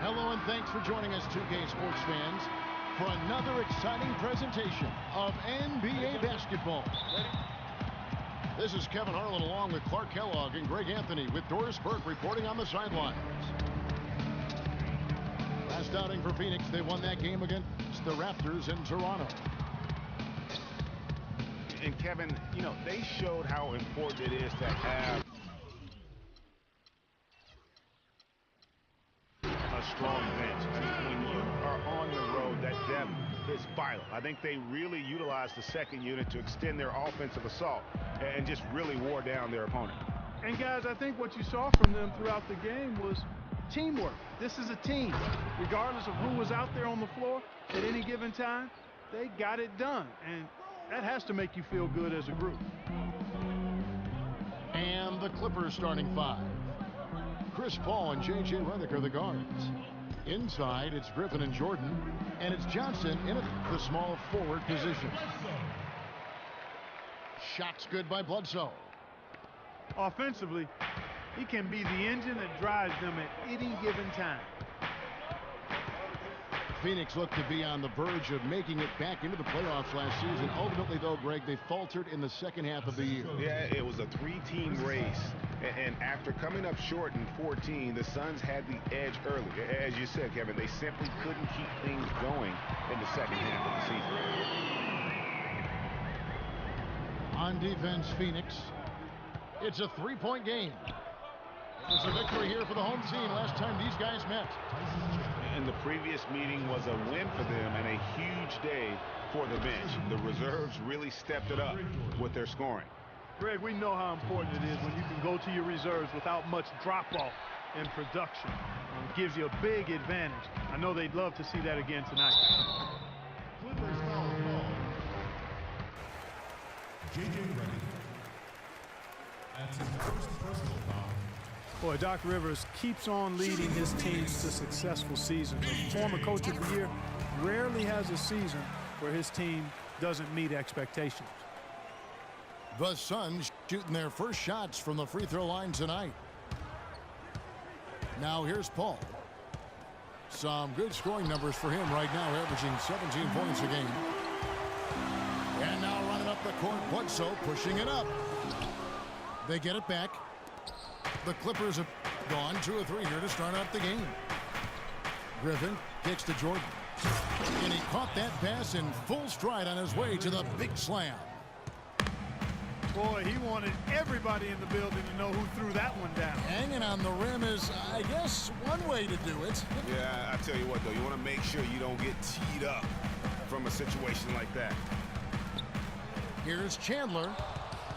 Hello and thanks for joining us, 2K sports fans, for another exciting presentation of NBA basketball. This is Kevin Harlan along with Clark Kellogg and Greg Anthony with Doris Burke reporting on the sidelines. Last outing for Phoenix, they won that game against the Raptors in Toronto. And Kevin, you know, they showed how important it is to have a strong bench. When you are on the road, that depth is vital. I think they really utilized the second unit to extend their offensive assault and just really wore down their opponent. And guys, I think what you saw from them throughout the game was teamwork. This is a team. Regardless of who was out there on the floor at any given time, they got it done. And that has to make you feel good as a group. And the Clippers starting five. Chris Paul and J.J. Redick are the guards. Inside, it's Griffin and Jordan, and it's Johnson in the small forward position. Shots good by Bledsoe. Offensively, he can be the engine that drives them at any given time. Phoenix looked to be on the verge of making it back into the playoffs last season. Ultimately, though, Greg, they faltered in the second half of the year. Yeah, it was a three-team race. And after coming up short in 14, the Suns had the edge early. As you said, Kevin, they simply couldn't keep things going in the second half of the season. On defense, Phoenix. It's a three-point game. It was a victory here for the home team last time these guys met. And the previous meeting was a win for them and a huge day for the bench. The reserves really stepped it up with their scoring. Greg, we know how important it is when you can go to your reserves without much drop-off in production. It gives you a big advantage. I know they'd love to see that again tonight. Clippers foul ball. J.J. Redick. That's his first personal foul. Boy, Doc Rivers keeps on leading his teams to successful seasons. A former coach of the year rarely has a season where his team doesn't meet expectations. The Suns shooting their first shots from the free throw line tonight. Now here's Paul. Some good scoring numbers for him right now, averaging 17 points a game. And now running up the court, Bledsoe pushing it up. They get it back. The Clippers have gone 2 or 3 here to start out the game. Griffin kicks to Jordan. And he caught that pass in full stride on his way to the big slam. Boy, he wanted everybody in the building to know who threw that one down. Hanging on the rim is, I guess, one way to do it. Yeah, I tell you what, though, you want to make sure you don't get teed up from a situation like that. Here's Chandler,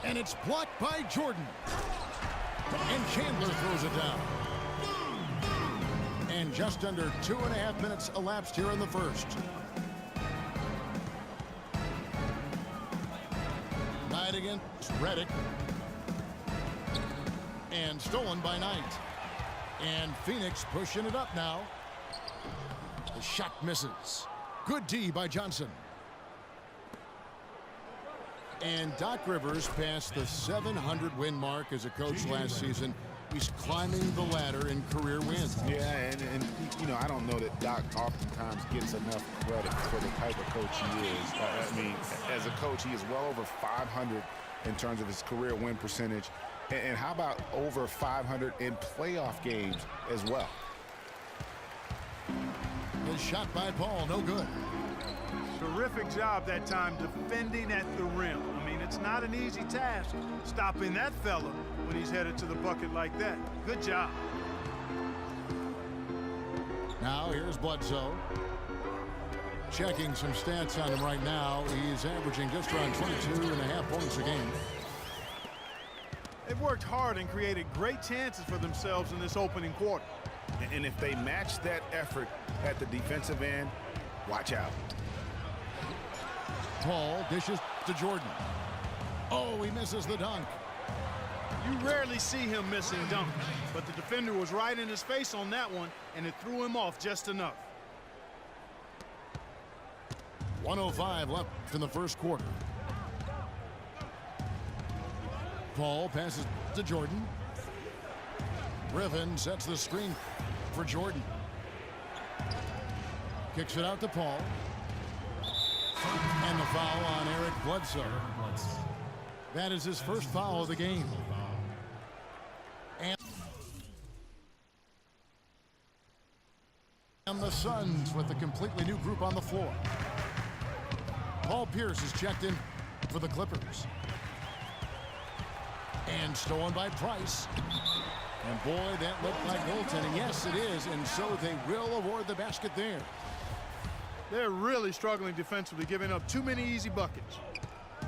and it's blocked by Jordan. And Chandler throws it down. And just under 2.5 minutes elapsed here in the first. Knight against Redick. And stolen by Knight. And Phoenix pushing it up now. The shot misses. Good D by Johnson. And Doc Rivers passed the 700-win mark as a coach last season. He's climbing the ladder in career wins. Yeah, and you know, I don't know that Doc oftentimes gets enough credit for the type of coach he is. I mean, as a coach, he is well over 500 in terms of his career win percentage. And how about over 500 in playoff games as well? The shot by Paul, no good. Terrific job that time defending at the rim. I mean, it's not an easy task stopping that fella when he's headed to the bucket like that. Good job. Now here's Bledsoe. Checking some stats on him right now. He's averaging just around 22.5 points a game. They've worked hard and created great chances for themselves in this opening quarter. And if they match that effort at the defensive end, watch out. Paul dishes to Jordan. Oh, he misses the dunk. You rarely see him missing dunks, but the defender was right in his face on that one, and it threw him off just enough. 1:05 left in the first quarter. Paul passes to Jordan. Griffin sets the screen for Jordan. Kicks it out to Paul. And the foul on Eric Bledsoe. That is his first foul of the game. And the Suns with a completely new group on the floor. Paul Pierce is checked in for the Clippers. And stolen by Price. And boy, that looked like goaltending. Yes, it is. And so they will award the basket there. They're really struggling defensively, giving up too many easy buckets.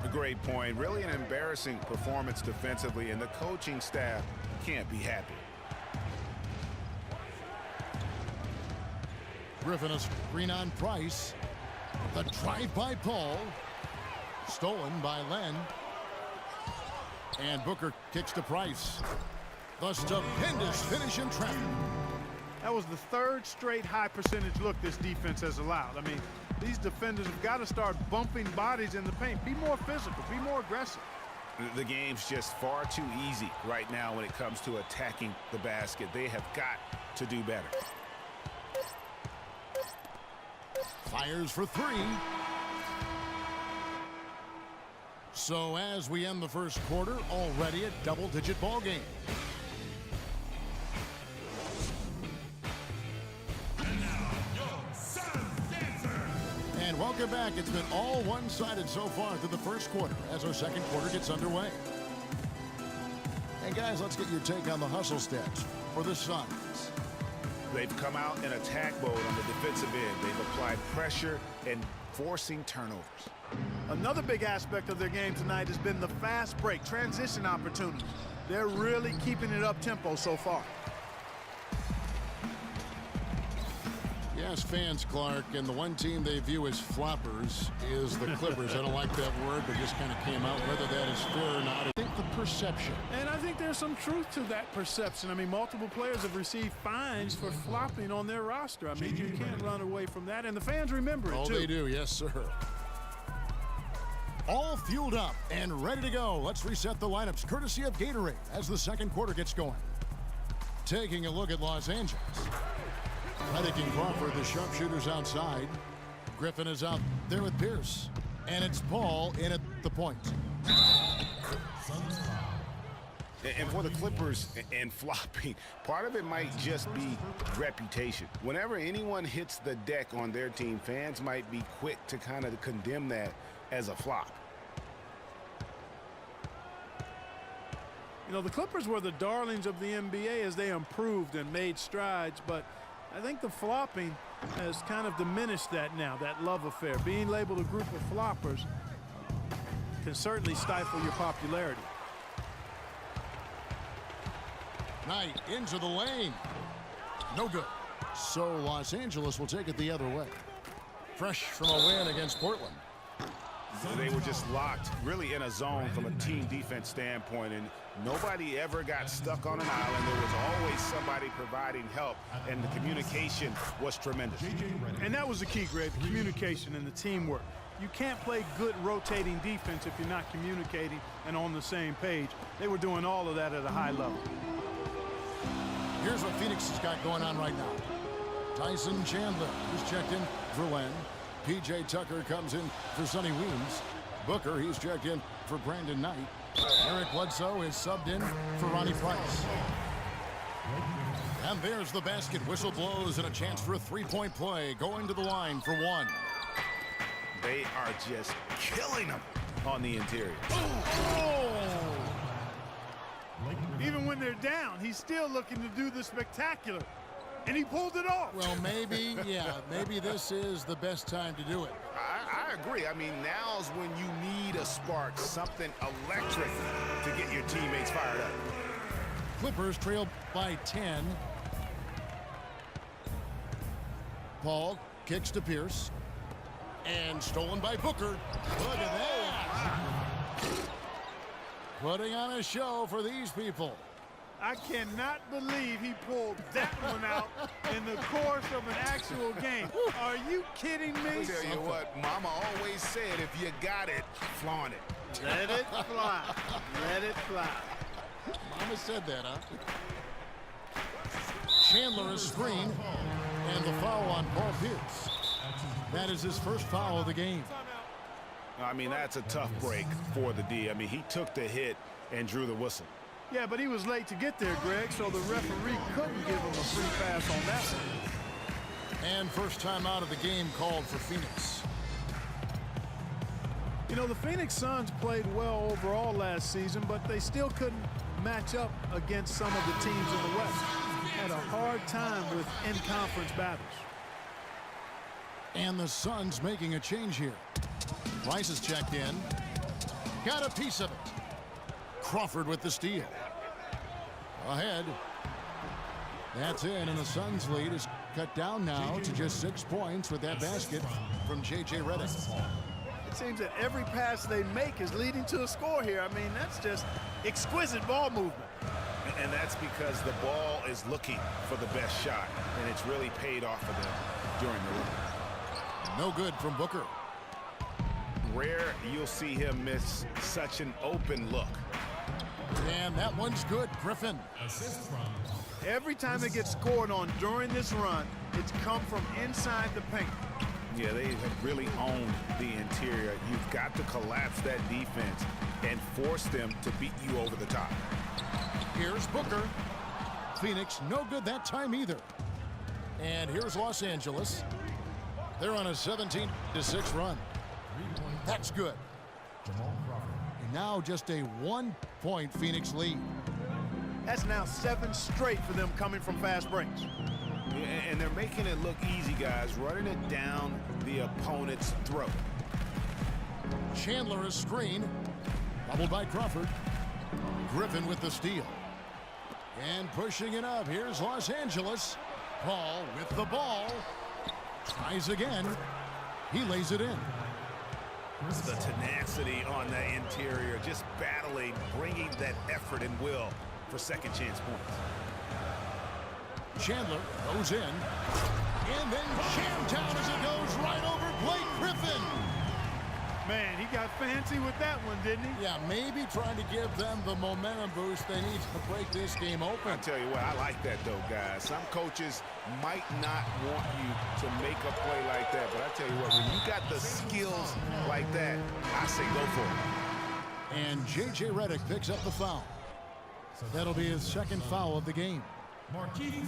A great point. Really an embarrassing performance defensively, and the coaching staff can't be happy. Griffin a screen on Price. The drive by Paul. Stolen by Len. And Booker kicks to Price. The stupendous finish in traffic. That was the third straight high percentage look this defense has allowed. I mean, these defenders have got to start bumping bodies in the paint. Be more physical, be more aggressive. The game's just far too easy right now when it comes to attacking the basket. They have got to do better. Fires for three. So as we end the first quarter, already a double-digit ball game. And welcome back. It's been all one-sided so far through the first quarter as our second quarter gets underway. And guys, let's get your take on the hustle stats for the Suns. They've come out in attack mode on the defensive end. They've applied pressure and forcing turnovers. Another big aspect of their game tonight has been the fast break, transition opportunities. They're really keeping it up-tempo so far. Yes, fans, Clark, and the one team they view as floppers is the Clippers. I don't like that word, but just kind of came out. Whether that is fair or not, I think the perception. And I think there's some truth to that perception. I mean, multiple players have received fines for flopping on their roster. I mean, you can't run away from that, and the fans remember it, too. Oh, they do, yes, sir. All fueled up and ready to go. Let's reset the lineups, courtesy of Gatorade, as the second quarter gets going. Taking a look at Los Angeles. Reddick and Crawford, the sharpshooters outside. Griffin is out there with Pierce. And it's Paul in at the point. And for the Clippers and flopping, part of it might just be reputation. Whenever anyone hits the deck on their team, fans might be quick to kind of condemn that as a flop. You know, the Clippers were the darlings of the NBA as they improved and made strides, but I think the flopping has kind of diminished that now, that love affair. Being labeled a group of floppers can certainly stifle your popularity. Knight into the lane. No good. So Los Angeles will take it the other way. Fresh from a win against Portland. They were just locked really in a zone from a team defense standpoint, and nobody ever got stuck on an island. There was always somebody providing help, and the communication was tremendous. And that was the key, Greg, the communication and the teamwork. You can't play good rotating defense if you're not communicating and on the same page. They were doing all of that at a high level. Here's what Phoenix has got going on right now. Tyson Chandler, who's checked in for Len. P.J. Tucker comes in for Sonny Weems. Booker, he's checked in for Brandon Knight. Eric Bledsoe is subbed in for Ronnie Price. And there's the basket. Whistle blows and a chance for a three-point play. Going to the line for one. They are just killing them on the interior. Even when they're down, he's still looking to do the spectacular. And he pulled it off. Well, maybe, yeah, maybe this is the best time to do it. I agree. I mean, now's when you need a spark, something electric to get your teammates fired up. Clippers trail by 10. Paul kicks to Pierce. And stolen by Booker. Look at that. Putting on a show for these people. I cannot believe he pulled that one out in the course of an actual game. Are you kidding me? I'll tell you what, Mama always said, if you got it, flaunt it. Let it fly. Let it fly. Mama said that, huh? Chandler is screen. And the foul on Paul Pierce. That is his first foul of the game. I mean, that's a tough break for the D. I mean, he took the hit and drew the whistle. Yeah, but he was late to get there, Greg, so the referee couldn't give him a free pass on that one. And first time out of the game called for Phoenix. You know, the Phoenix Suns played well overall last season, but they still couldn't match up against some of the teams in the West. Had a hard time with in-conference battles. And the Suns making a change here. Rice is checked in. Got a piece of it. Crawford with the steal. Ahead. That's in, and the Suns' lead is cut down now to just 6 points with that basket from J.J. Redick. It seems that every pass they make is leading to a score here. I mean, that's just exquisite ball movement. And that's because the ball is looking for the best shot, and it's really paid off for them during the run. No good from Booker. Rare you'll see him miss such an open look. And that one's good, Griffin. Assist from Every time it gets scored on during this run, it's come from inside the paint. Yeah, they have really owned the interior. You've got to collapse that defense and force them to beat you over the top. Here's Booker. Phoenix, no good that time either. And here's Los Angeles. They're on a 17-6 run. That's good. And now just a 1-point Phoenix lead. That's now 7 straight for them coming from fast breaks. And they're making it look easy, guys, running it down the opponent's throat. Chandler is screen. Bubbled by Crawford. Griffin with the steal. And pushing it up. Here's Los Angeles. Paul with the ball. Tries again. He lays it in. The tenacity on the interior, just battling, bringing that effort and will for second chance points. Chandler goes in. And then jammed down as it goes right over Blake Griffin. Man, he got fancy with that one, didn't he? Yeah, maybe trying to give them the momentum boost they need to break this game open. I tell you what, I like that though, guys. Some coaches might not want you to make a play like that, but I tell you what, when you got the skills like that, I say go for it. And J.J. Redick picks up the foul. That'll be his second foul of the game.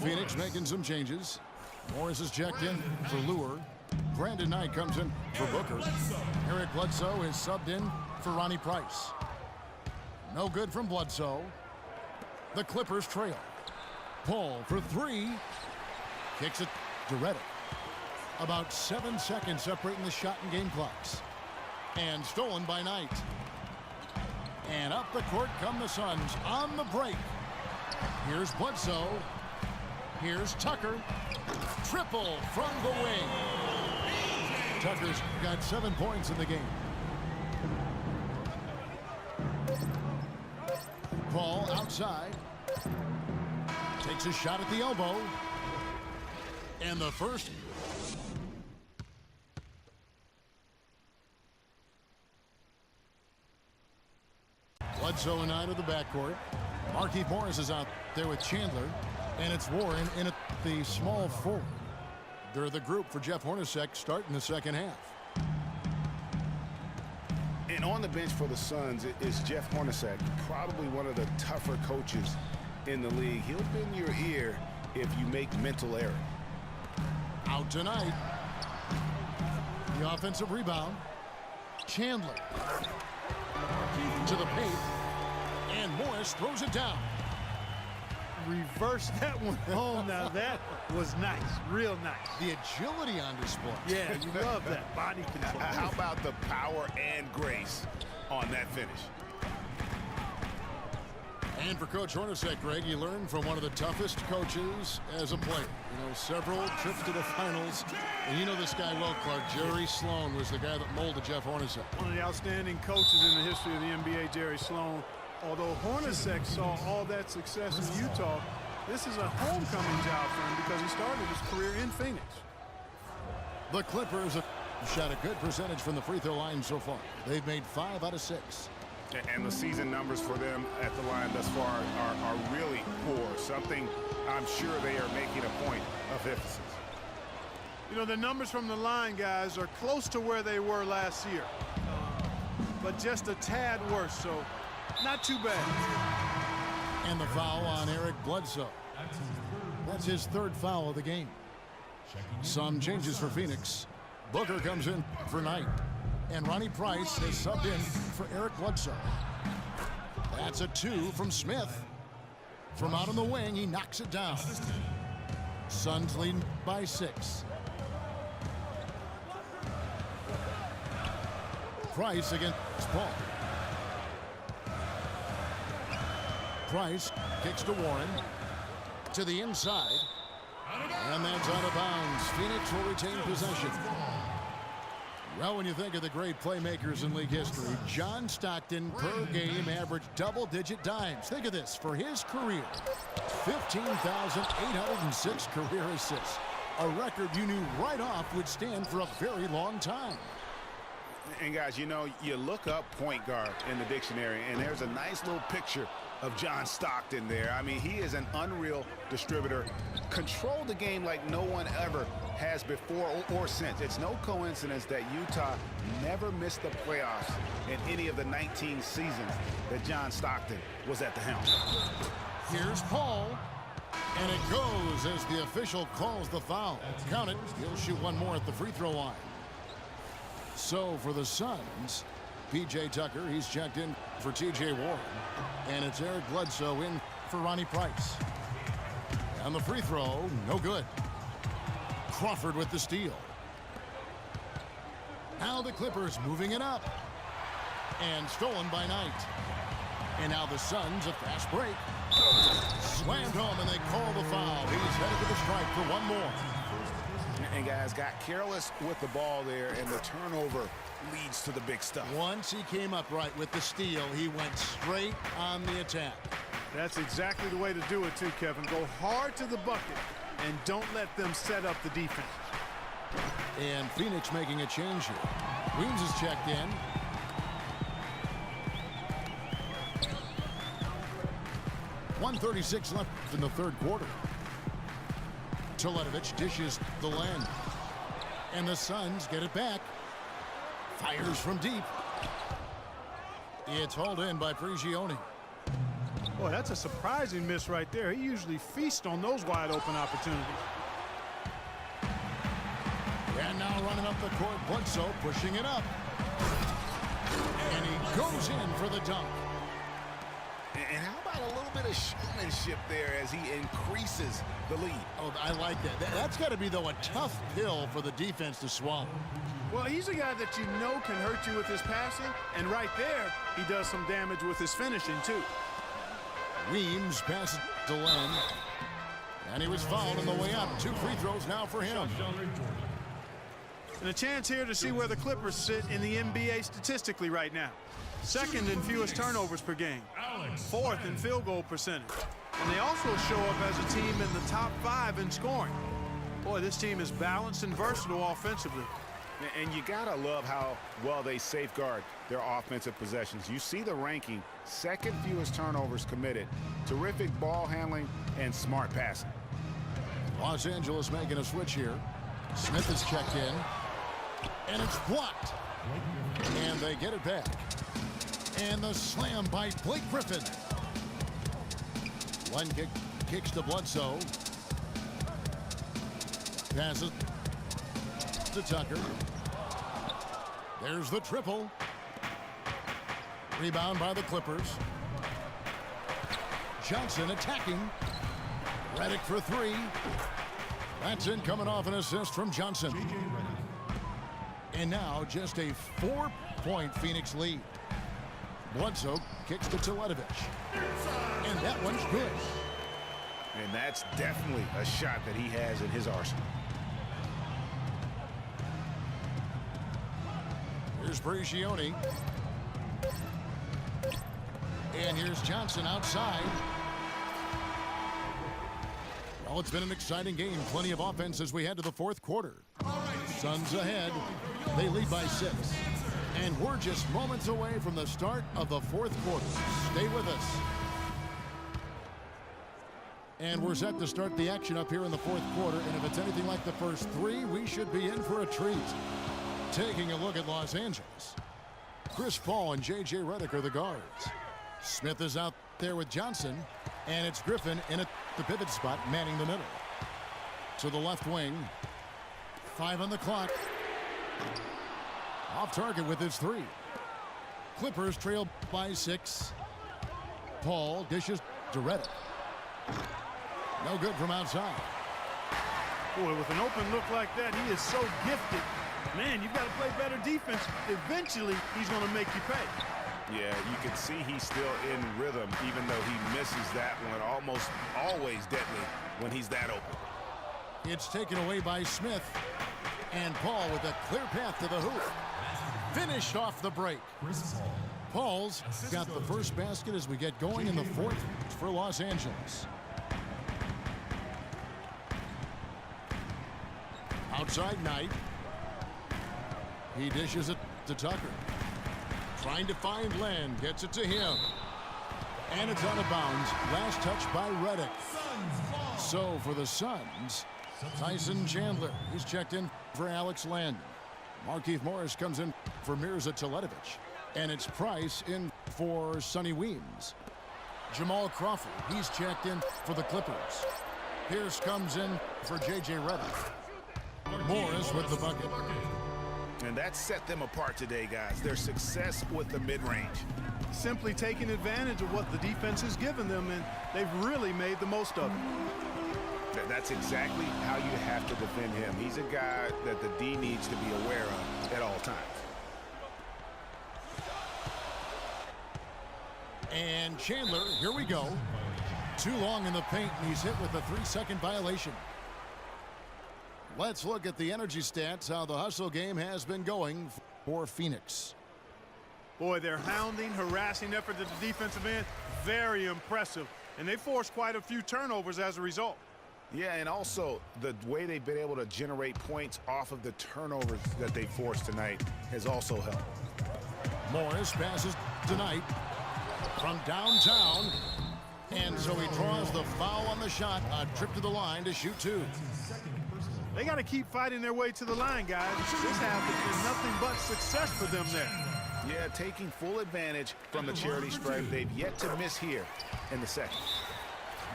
Phoenix making some changes. Morris is checked in for Lure. Brandon Knight comes in for Booker. Eric Bledsoe is subbed in for Ronnie Price. No good from Bledsoe. The Clippers trail. Paul for 3. Kicks it to Redick. About 7 seconds separating the shot and game clocks. And stolen by Knight. And up the court come the Suns on the break. Here's Bledsoe. Here's Tucker. Triple from the wing. Tucker's got 7 points in the game. Paul outside. Takes a shot at the elbow. And the first. Bledsoe and Knight of the backcourt. Markieff Morris is out there with Chandler. And it's Warren in at the small forward. They're the group for Jeff Hornacek starting the second half. And on the bench for the Suns is Jeff Hornacek, probably one of the tougher coaches in the league. He'll bend your ear if you make mental error. Out tonight. The offensive rebound. Chandler. To the paint. And Morris throws it down. Reverse that one home. Now that was nice, real nice. The agility on display. Yeah, you love that body control. How about the power and grace on that finish? And for Coach Hornacek, Greg, he learned from one of the toughest coaches as a player. You know, several trips to the finals. And you know this guy well, Clark. Jerry Sloan was the guy that molded Jeff Hornacek. One of the outstanding coaches in the history of the NBA, Jerry Sloan. Although Hornacek saw all that success in Utah, this is a homecoming job for him because he started his career in Phoenix. The Clippers have shot a good percentage from the free throw line so far. They've made 5 out of 6. And the season numbers for them at the line thus far are really poor. Something I'm sure they are making a point of emphasis. know, the numbers from the line, guys, are close to where they were last year. But just a tad worse, so not too bad. And the foul on Eric Bledsoe. That's his third foul of the game. Some changes for Phoenix. Booker comes in for Knight. And Ronnie Price is subbed in for Eric Bledsoe. That's a 2 from Smith. From out on the wing, he knocks it down. Suns leading by 6. Price against Paul. Price kicks to Warren. To the inside. And that's out of bounds. Phoenix will retain possession. Well, when you think of the great playmakers in league history, John Stockton per game averaged double-digit dimes. Think of this. For his career, 15,806 career assists. A record you knew right off would stand for a very long time. And guys, you know, you look up point guard in the dictionary, and there's a nice little picture of John Stockton there. I mean, he is an unreal distributor. Controlled the game like no one ever has before or since. It's no coincidence that Utah never missed the playoffs in any of the 19 seasons that John Stockton was at the helm. Here's Paul. And it goes as the official calls the foul. Count it. He'll shoot one more at the free throw line. So for the Suns, P.J. Tucker, he's checked in for T.J. Warren. And it's Eric Bledsoe in for Ronnie Price. And the free throw, no good. Crawford with the steal. Now the Clippers moving it up. And stolen by Knight. And now the Suns, a fast break. Slammed home and they call the foul. He's headed to the strike for one more. And guys, got careless with the ball there, and the turnover leads to the big stuff. Once he came up right with the steal, he went straight on the attack. That's exactly the way to do it, too, Kevin. Go hard to the bucket and don't let them set up the defense. And Phoenix making a change here. Weems is checked in. .136 left in the third quarter. Teletovic dishes the land. And the Suns get it back. Fires from deep. It's hauled in by Prigioni. Boy, that's a surprising miss right there. He usually feasts on those wide open opportunities. And now running up the court, Bledsoe pushing it up. And he goes in for the dunk. And how about a little bit of showmanship there as he increases the lead? Oh, I like that. That's got to be, though, a tough pill for the defense to swallow. Well, he's a guy that you know can hurt you with his passing, and right there, he does some damage with his finishing, too. Weems passes to Len. And he was fouled on the way up. 2 free throws now for him. And a chance here to see where the Clippers sit in the NBA statistically right now. Second in fewest turnovers per game. Fourth in field goal percentage. And they also show up as a team in the top 5 in scoring. Boy, this team is balanced and versatile offensively. And you gotta love how well they safeguard their offensive possessions. You see the ranking, second fewest turnovers committed. Terrific ball handling and smart passing. Los Angeles making a switch here. Smith is checked in. And it's blocked. And they get it back. And the slam by Blake Griffin. One kick, kicks to Bledsoe. Passes to Tucker. There's the triple. Rebound by the Clippers. Johnson attacking. Redick for 3. That's in, coming off an assist from Johnson. And now just a 4-point Phoenix lead. Bledsoe kicks to Teletovic. And that one's good. And that's definitely a shot that he has in his arsenal. Here's Prigioni. And here's Johnson outside. Well, it's been an exciting game. Plenty of offense as we head to the fourth quarter. Suns ahead. They lead by 6. And we're just moments away from the start of the fourth quarter. Stay with us. And we're set to start the action up here in the fourth quarter. And if it's anything like the first three, we should be in for a treat. Taking a look at Los Angeles. Chris Paul and J.J. Redick are the guards. Smith is out there with Johnson. And it's Griffin in at the pivot spot, manning the middle. To the left wing. 5 on the clock. Off target with his 3. Clippers trail by 6. Paul dishes to Redick. No good from outside. Boy, with an open look like that, he is so gifted. Man, you've got to play better defense. Eventually, he's going to make you pay. Yeah, you can see he's still in rhythm, even though he misses that one. Almost always deadly when he's that open. It's taken away by Smith. And Paul with a clear path to the hoop. Finished off the break. Paul's got the first basket as we get going in the fourth for Los Angeles. Outside Knight. He dishes it to Tucker. Trying to find Len. Gets it to him. And it's out of bounds. Last touch by Redick. So for the Suns, Tyson Chandler. He's checked in for Alex Len. Markieff Morris comes in for Mirza Teletovic. And it's Price in for Sonny Weems. Jamal Crawford. He's checked in for the Clippers. Pierce comes in for J.J. Redick. Morris with the bucket. And that set them apart today, guys. Their success with the mid-range. Simply taking advantage of what the defense has given them, and they've really made the most of it. That's exactly how you have to defend him. He's a guy that the D needs to be aware of at all times. And Chandler, here we go. Too long in the paint, and he's hit with a 3-second violation. Let's look at the energy stats, how the hustle game has been going for Phoenix. Boy, their hounding, harassing effort at the defensive end, very impressive. And they forced quite a few turnovers as a result. Yeah, and also the way they've been able to generate points off of the turnovers that they forced tonight has also helped. Morris passes tonight from downtown. And so he draws the foul on the shot. A trip to the line to shoot 2. They got to keep fighting their way to the line, guys. This half has been nothing but success for them there. Yeah, taking full advantage from the charity stripe. They've yet to miss here in the second.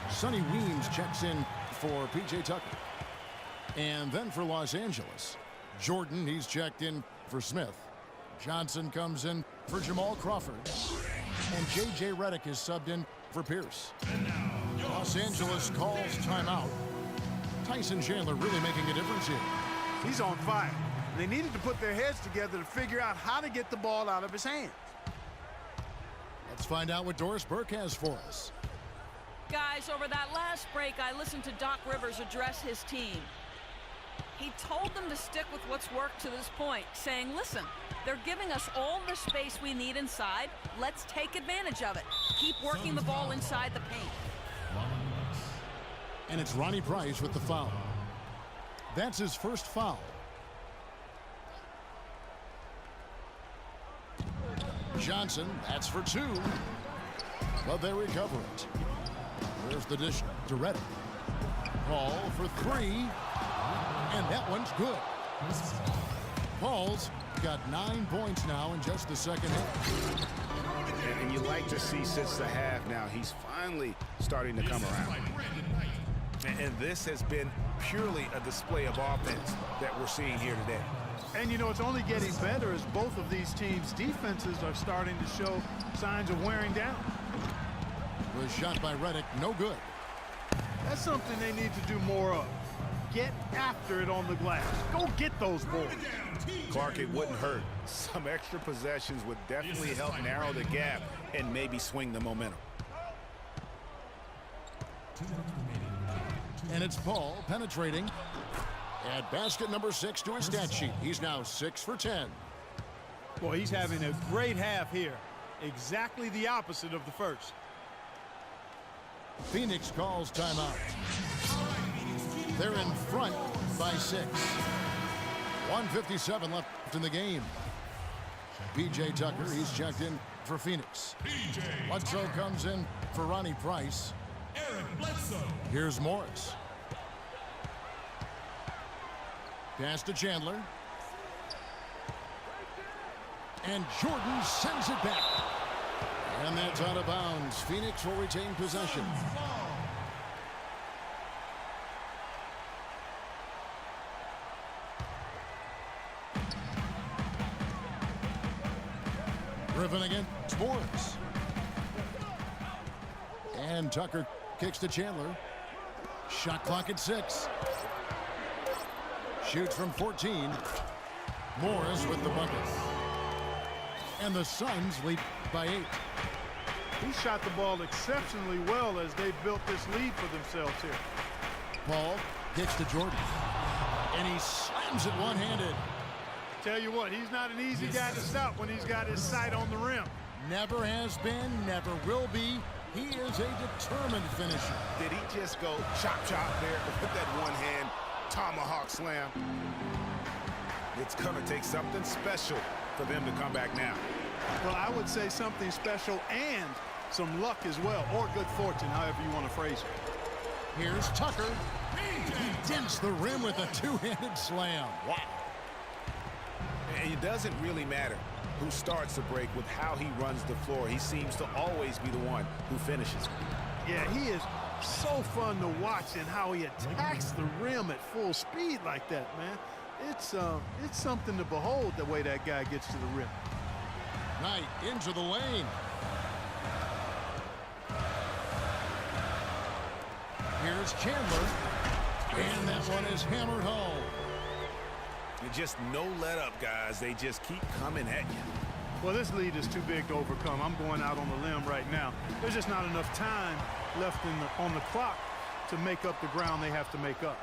Sonny Weems checks in for P.J. Tucker. And then for Los Angeles, Jordan, he's checked in for Smith. Johnson comes in for Jamal Crawford. And J.J. Redick is subbed in for Pierce. Los Angeles calls timeout. Tyson Chandler really making a difference here. He's on fire. They needed to put their heads together to figure out how to get the ball out of his hands. Let's find out what Doris Burke has for us. Guys, over that last break, I listened to Doc Rivers address his team. He told them to stick with what's worked to this point, saying, listen, they're giving us all the space we need inside. Let's take advantage of it. Keep working the ball inside the paint. And it's Ronnie Price with the foul. That's his first foul. Johnson, that's for 2. But they recover it. There's the dish to Redick. Paul for 3. And that one's good. Paul's got 9 points now in just the second half. And you like to see since the half now, he's finally starting to come around. And this has been purely a display of offense that we're seeing here today. And, you know, it's only getting better as both of these teams' defenses are starting to show signs of wearing down. Was shot by Redick, no good. That's something they need to do more of. Get after it on the glass. Go get those boards. Clark, it wouldn't hurt. Some extra possessions would definitely help narrow the gap and maybe swing the momentum. And it's Paul penetrating. At basket number 6 to his stat sheet. He's now 6 for 10. Boy, he's having a great half here. Exactly the opposite of the first. Phoenix calls timeout. They're in front by 6. 1:57 left in the game. P.J. Tucker, he's checked in for Phoenix. Bledsoe comes in for Ronnie Price. Here's Morris. Pass to Chandler. And Jordan sends it back. And that's out of bounds. Phoenix will retain possession. Griffin against Morris. And Tucker kicks to Chandler. Shot clock at 6. Shoots from 14. Morris with the bucket. And the Suns lead by 8. He shot the ball exceptionally well as they built this lead for themselves here. Paul kicks to Jordan. And he slams it one-handed. Tell you what, he's not an easy guy to stop when he's got his sight on the rim. Never has been, never will be. He is a determined finisher. Did he just go chop there with that one-hand tomahawk slam? It's going to take something special for them to come back now. Well, I would say something special and some luck as well, or good fortune, however you want to phrase it. Here's Tucker. He dents the rim with a two-handed slam. Wow. And it doesn't really matter who starts the break with how he runs the floor. He seems to always be the one who finishes. Yeah, he is so fun to watch and how he attacks the rim at full speed like that, man. It's something to behold the way that guy gets to the rim. Knight into the lane. Here's Chandler. And that one is hammered home. Just no let up, guys. They just keep coming at you. Well, this lead is too big to overcome. I'm going out on the limb right now. There's just not enough time left on the clock to make up the ground they have to make up.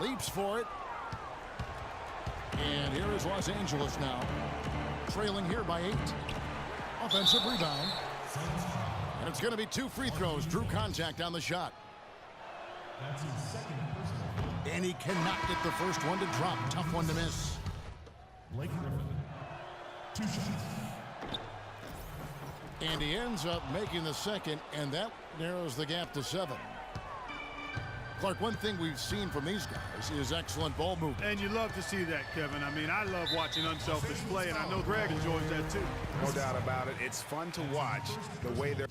Leaps for it. And here is Los Angeles now. Trailing here by 8. Offensive rebound. And it's going to be 2 free throws. Drew contact on the shot. That's his second personal. And he cannot get the first one to drop. Tough one to miss. Blake Griffin, 2 shots. And he ends up making the second, and that narrows the gap to 7. Clark, one thing we've seen from these guys is excellent ball movement. And you love to see that, Kevin. I mean, I love watching unselfish play, and I know Greg enjoys that too. No doubt about it. It's fun to watch the way they're